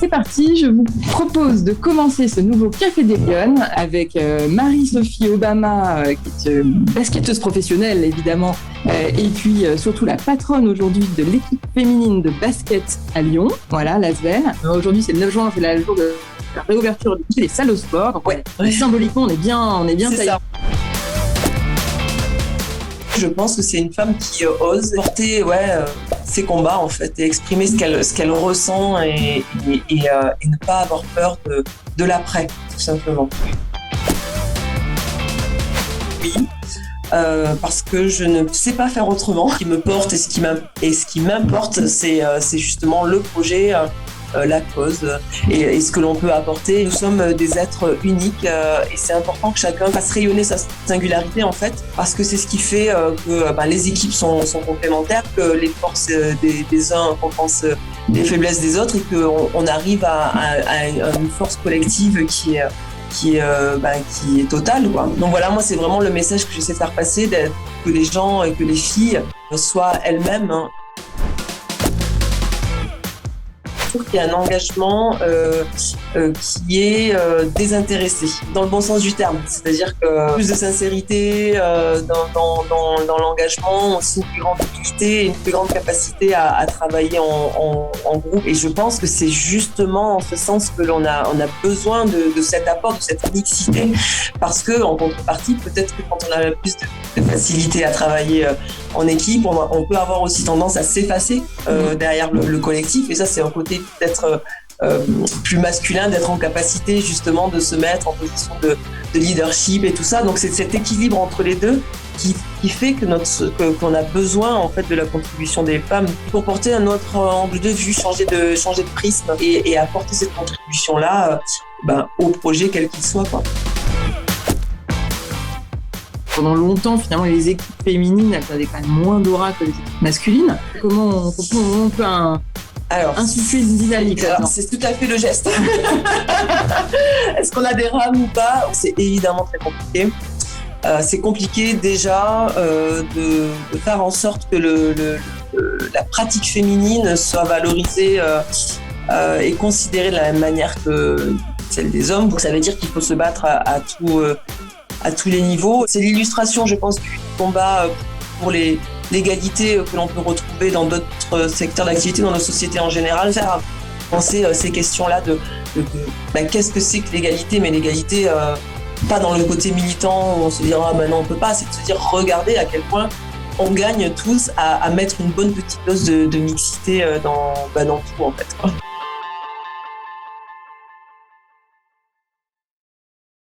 C'est parti, je vous propose de commencer ce nouveau Café des Lionnes avec Marie-Sophie Obama, qui est basketteuse professionnelle évidemment, et puis surtout la patronne aujourd'hui de l'équipe féminine de basket à Lyon, voilà, l'Asvel. Aujourd'hui c'est le 9 juin, c'est le jour de la réouverture des salles au sport, donc symboliquement on est bien taillé. Je pense que c'est une femme qui ose porter ses combats en fait et exprimer ce qu'elle ressent et ne pas avoir peur de l'après, tout simplement. Oui, parce que je ne sais pas faire autrement. Ce qui me porte et ce qui m'importe, c'est justement le projet, la cause et ce que l'on peut apporter. Nous sommes des êtres uniques et c'est important que chacun fasse rayonner sa singularité en fait, parce que c'est ce qui fait que les équipes sont complémentaires, que les forces des uns compensent les faiblesses des autres et qu'on arrive à une force collective qui est totale, quoi. Donc voilà, moi c'est vraiment le message que j'essaie de faire passer, que les gens et que les filles soient elles-mêmes. Je trouve qu'il y a un engagement qui est désintéressé, dans le bon sens du terme. C'est-à-dire que plus de sincérité dans l'engagement, aussi une plus grande humilité, une plus grande capacité à travailler en groupe. Et je pense que c'est justement en ce sens que l'on a besoin de cet apport, de cette mixité, parce que en contrepartie, peut-être que quand on a plus de facilité à travailler en équipe, on peut avoir aussi tendance à s'effacer derrière le collectif. Et ça, c'est un côté peut-être plus masculin, d'être en capacité justement de se mettre en position de leadership et tout ça. Donc c'est cet équilibre entre les deux qui fait qu'on a besoin en fait de la contribution des femmes pour porter un autre angle de vue, changer de prisme et apporter cette contribution-là au projet quel qu'il soit, quoi. Pendant longtemps, finalement, les équipes féminines, elles avaient quand même moins d'aura que les équipes masculines. Comment on peut insuffler une dynamique? C'est tout à fait le geste. Est-ce qu'on a des rames ou pas? C'est évidemment très compliqué. C'est compliqué déjà de faire en sorte que la pratique féminine soit valorisée et considérée de la même manière que celle des hommes. Donc ça veut dire qu'il faut se battre à tous les niveaux. C'est l'illustration, je pense, du combat pour l'égalité que l'on peut retrouver dans d'autres secteurs d'activité, dans nos sociétés en général. Faire penser ces questions-là de qu'est-ce que c'est que l'égalité, mais l'égalité, pas dans le côté militant où on se dira non, on peut pas, c'est de se dire regardez à quel point on gagne tous à mettre une bonne petite dose de mixité dans tout en fait.